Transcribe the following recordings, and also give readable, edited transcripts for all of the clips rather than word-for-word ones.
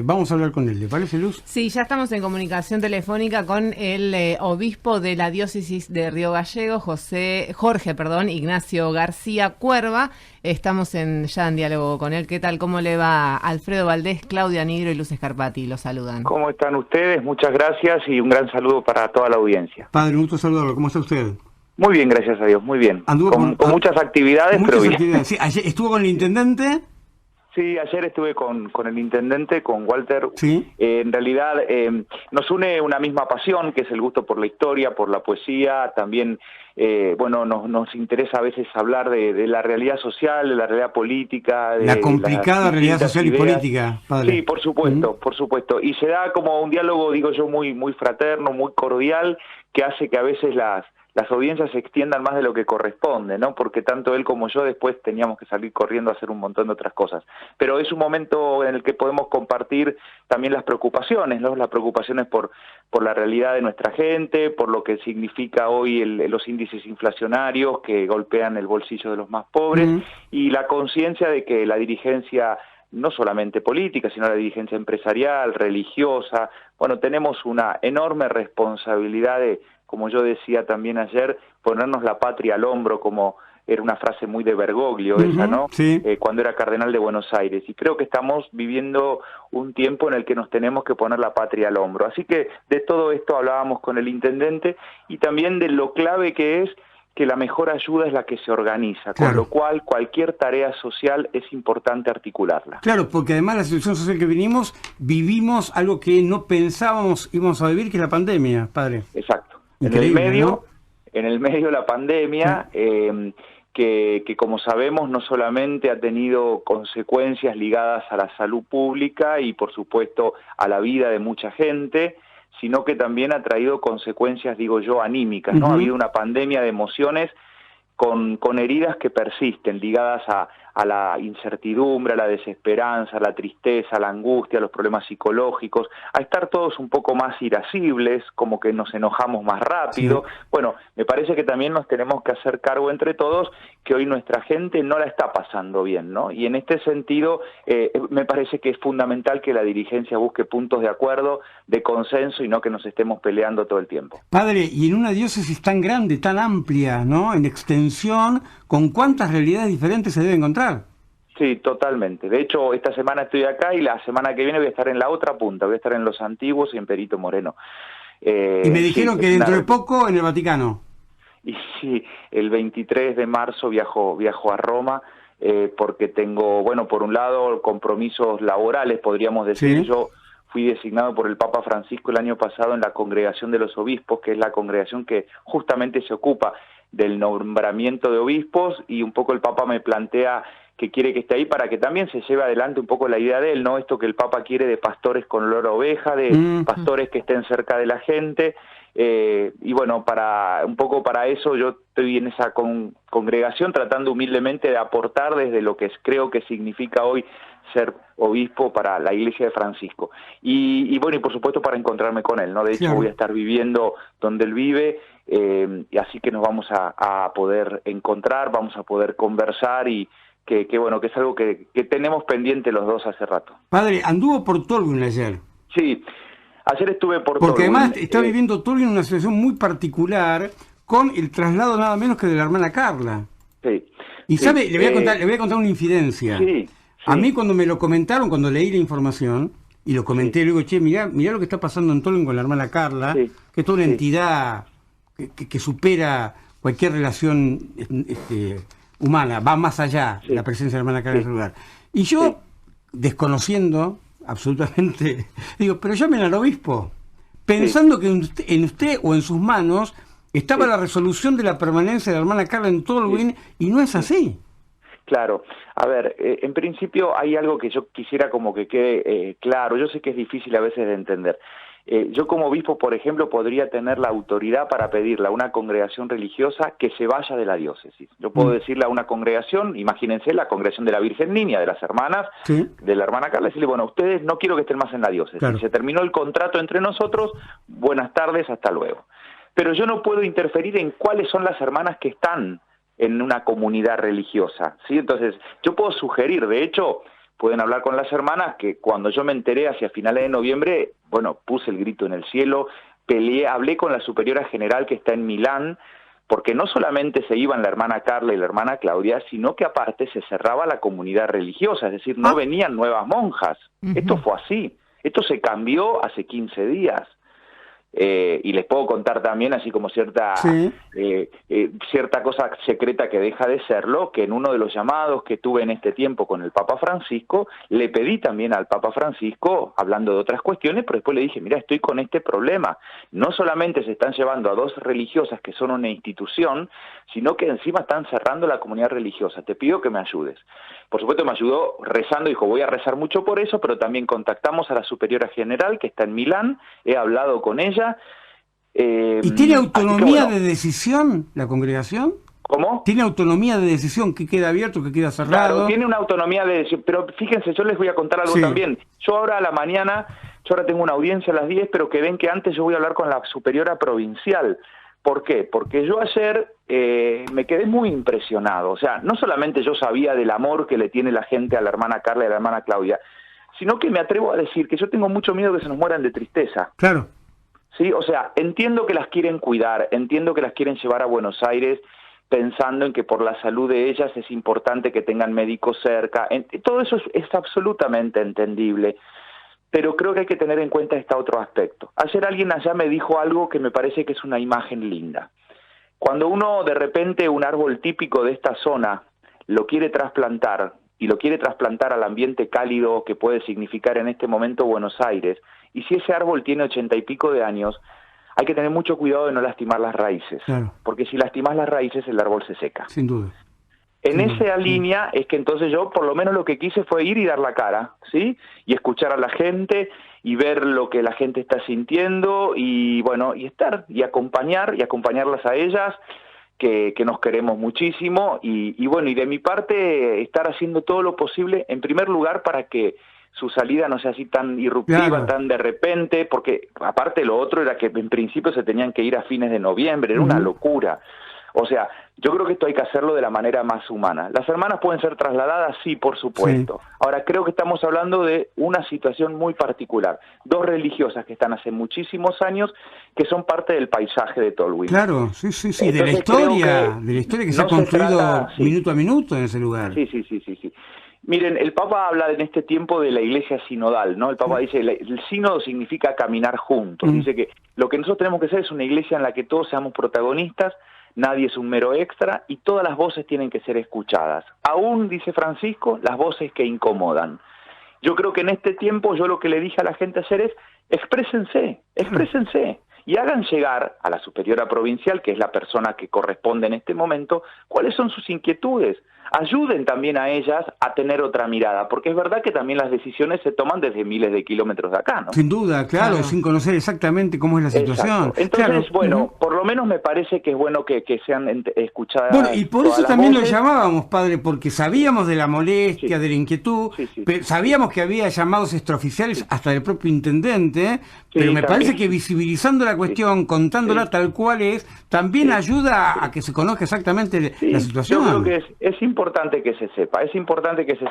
Vamos a hablar con él, ¿le parece, Luz? Sí, ya estamos en comunicación telefónica con el obispo de la diócesis de Río Gallegos, Jorge Ignacio García Cuerva. Estamos ya en diálogo con él. ¿Qué tal? ¿Cómo le va? Alfredo Valdés, Claudia Nigro y Luz Scarpati los saludan. ¿Cómo están ustedes? Muchas gracias y un gran saludo para toda la audiencia. Padre, un gusto saludarlo. ¿Cómo está usted? Muy bien, gracias a Dios, muy bien. Con muchas actividades, pero bien. Actividades. Sí, ayer estuvo con el intendente. Sí, ayer estuve con el intendente, con Walter. Sí. En realidad nos une una misma pasión, que es el gusto por la historia, por la poesía. También, nos interesa a veces hablar de la realidad social, de la realidad política. De la complicada realidad social y política, padre. Sí, por supuesto, por supuesto. Y se da como un diálogo, digo yo, muy, muy fraterno, muy cordial, que hace que a veces las audiencias se extiendan más de lo que corresponde, ¿no? Porque tanto él como yo después teníamos que salir corriendo a hacer un montón de otras cosas. Pero es un momento en el que podemos compartir también las preocupaciones, ¿no? Las preocupaciones por la realidad de nuestra gente, por lo que significa hoy los índices inflacionarios que golpean el bolsillo de los más pobres, y la conciencia de que la dirigencia, no solamente política, sino la dirigencia empresarial, religiosa, tenemos una enorme responsabilidad de, como yo decía también ayer, ponernos la patria al hombro, como era una frase muy de Bergoglio esa, ¿no? Sí. Cuando era cardenal de Buenos Aires. Y creo que estamos viviendo un tiempo en el que nos tenemos que poner la patria al hombro. Así que de todo esto hablábamos con el intendente y también de lo clave que es que la mejor ayuda es la que se organiza, claro. Con lo cual cualquier tarea social es importante articularla. Claro, porque además la situación social que vivimos algo que no pensábamos íbamos a vivir, que es la pandemia, padre. Exacto. Increíble, ¿no? En el medio de la pandemia, sí. Que como sabemos no solamente ha tenido consecuencias ligadas a la salud pública y por supuesto a la vida de mucha gente, sino que también ha traído consecuencias, digo yo, anímicas, ¿no? Ha habido una pandemia de emociones con heridas que persisten, ligadas a la incertidumbre, a la desesperanza, a la tristeza, a la angustia, a los problemas psicológicos, a estar todos un poco más irascibles, como que nos enojamos más rápido. Sí. Bueno, me parece que también nos tenemos que hacer cargo entre todos que hoy nuestra gente no la está pasando bien, ¿no? Y en este sentido, me parece que es fundamental que la dirigencia busque puntos de acuerdo, de consenso y no que nos estemos peleando todo el tiempo. Padre, y en una diócesis tan grande, tan amplia, ¿no? En extensión, ¿con cuántas realidades diferentes se debe encontrar? Sí, totalmente. De hecho, esta semana estoy acá y la semana que viene voy a estar en la otra punta, voy a estar en Los Antiguos y en Perito Moreno. Y me dijeron que dentro de poco en el Vaticano. Y sí, el 23 de marzo viajo a Roma, porque tengo, por un lado, compromisos laborales, podríamos decir. ¿Sí? Yo fui designado por el Papa Francisco el año pasado en la Congregación de los Obispos, que es la congregación que justamente se ocupa del nombramiento de obispos, y un poco el Papa me plantea que quiere que esté ahí para que también se lleve adelante un poco la idea de él, ¿no? Esto que el Papa quiere de pastores con olor a oveja, de pastores que estén cerca de la gente, y para eso yo estoy en esa congregación tratando humildemente de aportar desde lo que creo que significa hoy ser obispo para la Iglesia de Francisco. Y por supuesto para encontrarme con él, ¿no? De hecho, claro, voy a estar viviendo donde él vive, y así que nos vamos a poder encontrar, vamos a poder conversar y que es algo que tenemos pendiente los dos hace rato. Padre, anduvo por Tolwyn ayer. Sí, ayer estuve por Tolwyn. Porque además está viviendo Tolwyn una situación muy particular con el traslado nada menos que de la hermana Carla. Sí. Y sí, sabe, le voy a contar una infidencia. Sí. A mí cuando me lo comentaron, cuando leí la información, y lo comenté, le digo, che, mirá lo que está pasando en Tolwyn con la hermana Carla, que es toda una entidad que supera cualquier relación humana, va más allá de la presencia de la hermana Carla en ese lugar. Y yo, desconociendo absolutamente, digo, pero llamen al obispo, pensando que en usted o en sus manos estaba la resolución de la permanencia de la hermana Carla en Tolwyn, y no es así. Claro, a ver, en principio hay algo que yo quisiera como que quede claro. Yo sé que es difícil a veces de entender. Yo como obispo, por ejemplo, podría tener la autoridad para pedirle a una congregación religiosa que se vaya de la diócesis. Yo puedo decirle a una congregación, imagínense la congregación de la Virgen Niña, de las hermanas, de la hermana Carla, decirle, ustedes no quiero que estén más en la diócesis. Claro. Se terminó el contrato entre nosotros, buenas tardes, hasta luego. Pero yo no puedo interferir en cuáles son las hermanas que están en una comunidad religiosa, ¿sí? Entonces, yo puedo sugerir, de hecho, pueden hablar con las hermanas, que cuando yo me enteré hacia finales de noviembre, bueno, puse el grito en el cielo, peleé, hablé con la superiora general que está en Milán, porque no solamente se iban la hermana Carla y la hermana Claudia, sino que aparte se cerraba la comunidad religiosa, es decir, no venían nuevas monjas. Esto fue así, esto se cambió hace 15 días. Y les puedo contar también, así como cierta cosa secreta que deja de serlo, que en uno de los llamados que tuve en este tiempo con el Papa Francisco, le pedí también al Papa Francisco, hablando de otras cuestiones, pero después le dije, mira, estoy con este problema. No solamente se están llevando a 2 religiosas que son una institución, sino que encima están cerrando la comunidad religiosa. Te pido que me ayudes. Por supuesto me ayudó rezando, dijo, voy a rezar mucho por eso, pero también contactamos a la superiora general que está en Milán, he hablado con ella. ¿Y tiene autonomía de decisión la congregación? ¿Cómo? ¿Tiene autonomía de decisión? ¿Que queda abierto, que queda cerrado? Claro, tiene una autonomía de decisión, pero fíjense, yo les voy a contar algo también. Yo ahora a la mañana, yo ahora tengo una audiencia a las 10, pero que ven que antes yo voy a hablar con la superiora provincial. ¿Por qué? Porque yo ayer me quedé muy impresionado. O sea, no solamente yo sabía del amor que le tiene la gente a la hermana Carla y a la hermana Claudia, sino que me atrevo a decir que yo tengo mucho miedo que se nos mueran de tristeza. Claro. Sí, o sea, entiendo que las quieren cuidar, entiendo que las quieren llevar a Buenos Aires pensando en que por la salud de ellas es importante que tengan médicos cerca. Todo eso es absolutamente entendible. Pero creo que hay que tener en cuenta este otro aspecto. Ayer alguien allá me dijo algo que me parece que es una imagen linda. Cuando uno de repente un árbol típico de esta zona lo quiere trasplantar, y lo quiere trasplantar al ambiente cálido que puede significar en este momento Buenos Aires, y si ese árbol tiene 80 y pico de años, hay que tener mucho cuidado de no lastimar las raíces, porque si lastimas las raíces el árbol se seca. Sin duda. En esa línea es que entonces yo por lo menos lo que quise fue ir y dar la cara, ¿sí? Y escuchar a la gente y ver lo que la gente está sintiendo y bueno, y estar y acompañarlas a ellas, que nos queremos muchísimo y bueno, y de mi parte estar haciendo todo lo posible, en primer lugar para que su salida no sea así tan irruptiva, tan de repente, porque aparte lo otro era que en principio se tenían que ir a fines de noviembre, era una locura. O sea, yo creo que esto hay que hacerlo de la manera más humana. ¿Las hermanas pueden ser trasladadas? Sí, por supuesto. Sí. Ahora, creo que estamos hablando de una situación muy particular. 2 religiosas que están hace muchísimos años, que son parte del paisaje de Tolwyn. Claro, sí, Entonces, de la historia que se ha construido minuto a minuto en ese lugar. Sí. Miren, el Papa habla en este tiempo de la iglesia sinodal, ¿no? El Papa dice, el sínodo significa caminar juntos. Dice que lo que nosotros tenemos que hacer es una iglesia en la que todos seamos protagonistas, nadie es un mero extra y todas las voces tienen que ser escuchadas. Aún, dice Francisco, las voces que incomodan. Yo creo que en este tiempo yo lo que le dije a la gente ayer es, exprésense y hagan llegar a la superiora provincial, que es la persona que corresponde en este momento, cuáles son sus inquietudes. Ayuden también a ellas a tener otra mirada, porque es verdad que también las decisiones se toman desde miles de kilómetros de acá, ¿no? Sin duda, claro, sin conocer exactamente cómo es la situación. Entonces, bueno, por lo menos me parece que es bueno que sean escuchadas. Bueno, y por eso también lo llamábamos, padre, porque sabíamos de la molestia, de la inquietud, sabíamos que había llamados extraoficiales hasta del propio intendente, pero me parece que visibilizando la cuestión, contándola tal cual es, también ayuda a que se conozca exactamente la situación. Yo creo que es importante que se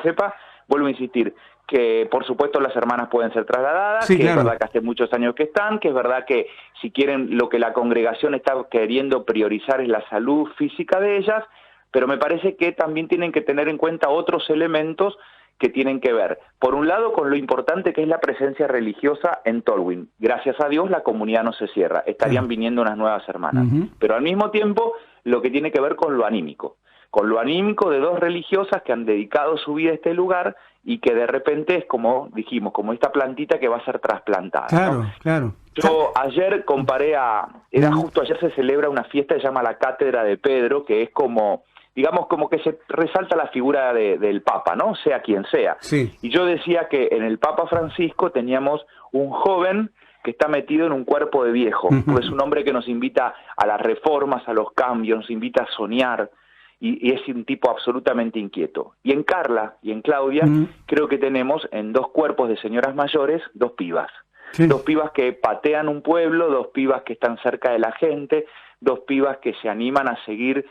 sepa, vuelvo a insistir, que por supuesto las hermanas pueden ser trasladadas, es verdad que hace muchos años que están, que es verdad que si quieren lo que la congregación está queriendo priorizar es la salud física de ellas, pero me parece que también tienen que tener en cuenta otros elementos que tienen que ver, por un lado, con lo importante que es la presencia religiosa en Tolwyn. Gracias a Dios la comunidad no se cierra, estarían viniendo unas nuevas hermanas, pero al mismo tiempo lo que tiene que ver con lo anímico de 2 religiosas que han dedicado su vida a este lugar y que de repente es como dijimos, como esta plantita que va a ser trasplantada. Claro. Yo ayer comparé justo ayer se celebra una fiesta que se llama la Cátedra de Pedro, que es como, digamos, como que se resalta la figura del Papa, ¿no? Sea quien sea. Y yo decía que en el Papa Francisco teníamos un joven que está metido en un cuerpo de viejo, pues es un hombre que nos invita a las reformas, a los cambios, nos invita a soñar, y es un tipo absolutamente inquieto. Y en Carla y en Claudia creo que tenemos en 2 cuerpos de señoras mayores 2 pibas. 2 pibas que patean un pueblo, 2 pibas que están cerca de la gente, 2 pibas que se animan a seguir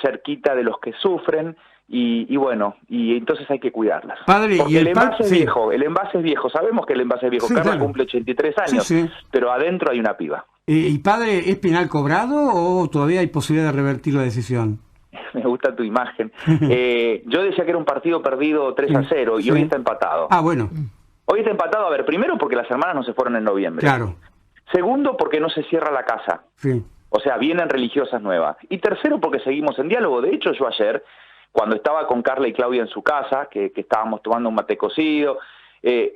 cerquita de los que sufren, y bueno, y entonces hay que cuidarlas. Padre, porque y el envase es sí. viejo, el envase es viejo, sabemos que el envase es viejo, Sí, Carla claro. cumple 83 años, Sí, sí. pero adentro hay una piba. ¿Y padre, es penal cobrado o todavía hay posibilidad de revertir la decisión? Me gusta tu imagen. Yo decía que era un partido perdido 3-0 y Sí. hoy está empatado. Ah, bueno. Hoy está empatado, a ver, primero porque las hermanas no se fueron en noviembre. Claro. Segundo, porque no se cierra la casa. Sí. O sea, vienen religiosas nuevas. Y tercero, porque seguimos en diálogo. De hecho, yo ayer, cuando estaba con Carla y Claudia en su casa, que estábamos tomando un mate cocido,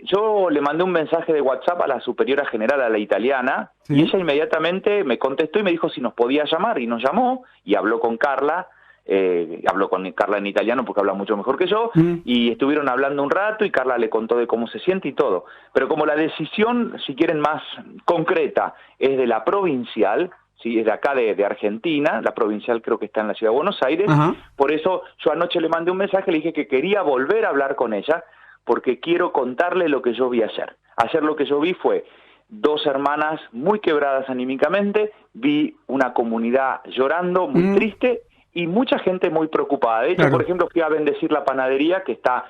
yo le mandé un mensaje de WhatsApp a la superiora general, a la italiana, sí. y ella inmediatamente me contestó y me dijo si nos podía llamar, y nos llamó, y habló con Carla en italiano porque habla mucho mejor que yo, y estuvieron hablando un rato y Carla le contó de cómo se siente y todo. Pero como la decisión, si quieren más concreta, es de la provincial, ¿sí? Es de acá de Argentina, la provincial creo que está en la ciudad de Buenos Aires, por eso yo anoche le mandé un mensaje, le dije que quería volver a hablar con ella, porque quiero contarle lo que yo vi ayer. Ayer lo que yo vi fue 2 hermanas muy quebradas anímicamente, vi una comunidad llorando, muy triste, y mucha gente muy preocupada. De hecho, claro. por ejemplo, fui a bendecir la panadería, que está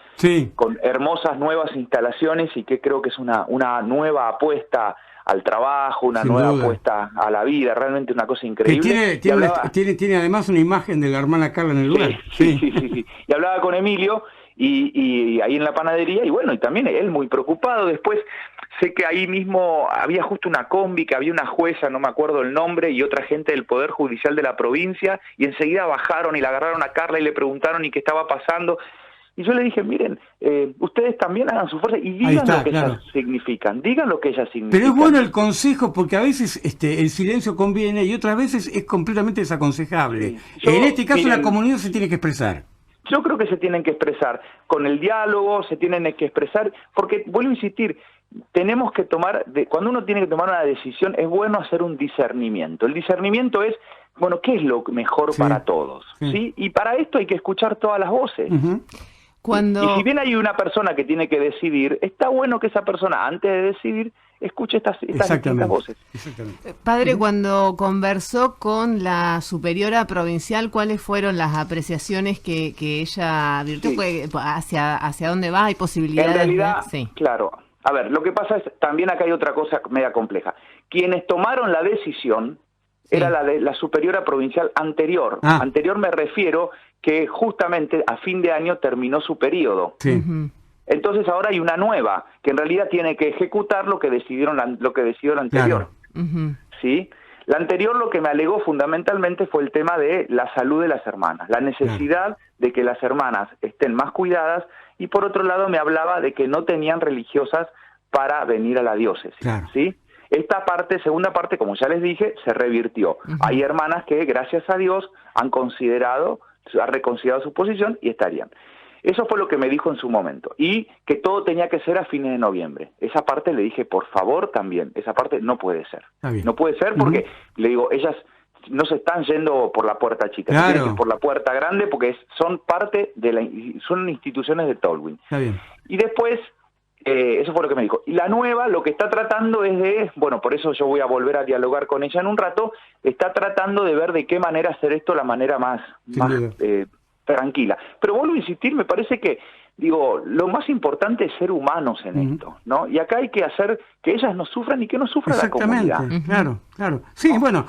con hermosas nuevas instalaciones y que creo que es una nueva apuesta al trabajo, una sin nueva duda. apuesta a la vida, realmente una cosa increíble. Que tiene además una imagen de la hermana Carla en el lugar. Sí. Y hablaba con Emilio y ahí en la panadería, y bueno, y también él muy preocupado. Después sé que ahí mismo había justo una combi, que había una jueza, no me acuerdo el nombre, y otra gente del Poder Judicial de la provincia, y enseguida bajaron y la agarraron a Carla y le preguntaron y qué estaba pasando. Y yo le dije, miren, ustedes también hagan su fuerza y digan lo que ellas significan, digan lo que ellas significan. Pero es bueno el consejo, porque a veces el silencio conviene y otras veces es completamente desaconsejable. En este caso la comunidad se tiene que expresar. Yo creo que se tienen que expresar con el diálogo, se tienen que expresar, porque vuelvo a insistir, tenemos que cuando uno tiene que tomar una decisión, es bueno hacer un discernimiento. El discernimiento es, bueno, ¿qué es lo mejor para todos? ¿Sí? Y para esto hay que escuchar todas las voces. Y si bien hay una persona que tiene que decidir, está bueno que esa persona, antes de decidir, escuche estas distintas voces. Padre, cuando conversó con la superiora provincial, ¿cuáles fueron las apreciaciones que ella advirtió? ¿Hacia dónde va? ¿Hay posibilidades? En realidad, claro. A ver, lo que pasa es, también acá hay otra cosa media compleja. Quienes tomaron la decisión era la superiora provincial anterior. Anterior me refiero que justamente a fin de año terminó su periodo. Entonces ahora hay una nueva, que en realidad tiene que ejecutar lo que decidió la anterior. ¿Sí? La anterior lo que me alegó fundamentalmente fue el tema de la salud de las hermanas, la necesidad de que las hermanas estén más cuidadas, y por otro lado me hablaba de que no tenían religiosas para venir a la diócesis. ¿Sí? Esta parte, segunda parte, como ya les dije, se revirtió. Hay hermanas que, gracias a Dios, han reconsiderado su posición y estarían. Eso fue lo que me dijo en su momento. Y que todo tenía que ser a fines de noviembre. Esa parte le dije, por favor, también. Esa parte no puede ser. No puede ser porque, le digo, ellas no se están yendo por la puerta chica, se tienen que ir por la puerta grande porque son parte son instituciones de Tolwyn. Y después, eso fue lo que me dijo. Y la nueva, lo que está tratando es de, bueno, por eso yo voy a volver a dialogar con ella en un rato, está tratando de ver de qué manera hacer esto la manera más tranquila. Pero vuelvo a insistir, me parece que, lo más importante es ser humanos en esto, ¿no? Y acá hay que hacer que ellas no sufran y que no sufra la comunidad. Claro. Sí, bueno,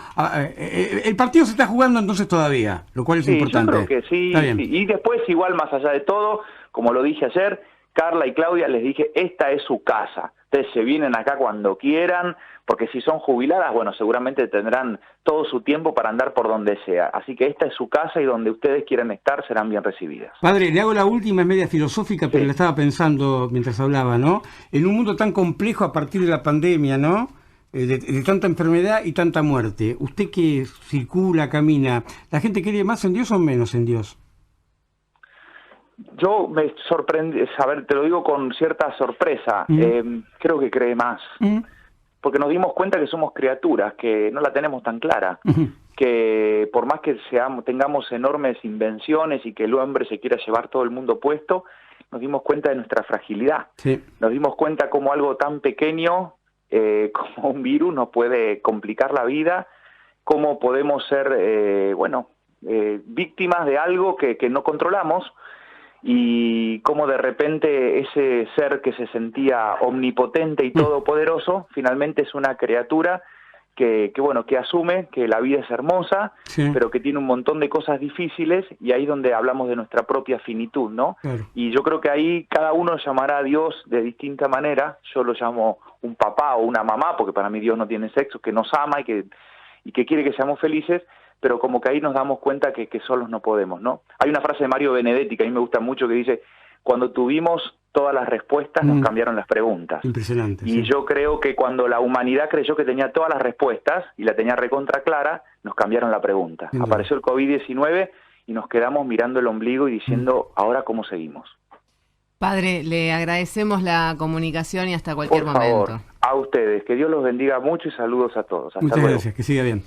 el partido se está jugando entonces todavía, lo cual es importante. Yo creo que sí. Y después, igual, más allá de todo, como lo dije ayer, Carla y Claudia les dije, esta es su casa. Ustedes se vienen acá cuando quieran, porque si son jubiladas, bueno, seguramente tendrán todo su tiempo para andar por donde sea. Así que esta es su casa y donde ustedes quieran estar serán bien recibidas. Padre, le hago la última, es media filosófica, pero la estaba pensando mientras hablaba, ¿no? En un mundo tan complejo a partir de la pandemia, ¿no? De tanta enfermedad y tanta muerte. Usted que circula, camina, ¿la gente cree más en Dios o menos en Dios? Yo me sorprendí, te lo digo con cierta sorpresa, creo que cree más, porque nos dimos cuenta que somos criaturas, que no la tenemos tan clara, que por más que tengamos enormes invenciones y que el hombre se quiera llevar todo el mundo puesto, nos dimos cuenta de nuestra fragilidad, nos dimos cuenta cómo algo tan pequeño como un virus nos puede complicar la vida, cómo podemos ser, víctimas de algo que no controlamos, y cómo de repente ese ser que se sentía omnipotente y todopoderoso finalmente es una criatura que asume que la vida es hermosa, sí, pero que tiene un montón de cosas difíciles, y ahí es donde hablamos de nuestra propia finitud, ¿no? Claro. Y yo creo que ahí cada uno llamará a Dios de distinta manera. Yo lo llamo un papá o una mamá, porque para mí Dios no tiene sexo, que nos ama y que quiere que seamos felices, pero como que ahí nos damos cuenta que solos no podemos, ¿no? Hay una frase de Mario Benedetti que a mí me gusta mucho, que dice: cuando tuvimos todas las respuestas, nos cambiaron las preguntas. Impresionante. Y sí, yo creo que cuando la humanidad creyó que tenía todas las respuestas y la tenía recontra clara, nos cambiaron la pregunta. Apareció el COVID-19 y nos quedamos mirando el ombligo y diciendo, ¿ahora cómo seguimos? Padre, le agradecemos la comunicación y hasta cualquier momento. Por favor, a ustedes, que Dios los bendiga mucho y saludos a todos. Hasta Muchas luego. Gracias, que siga bien.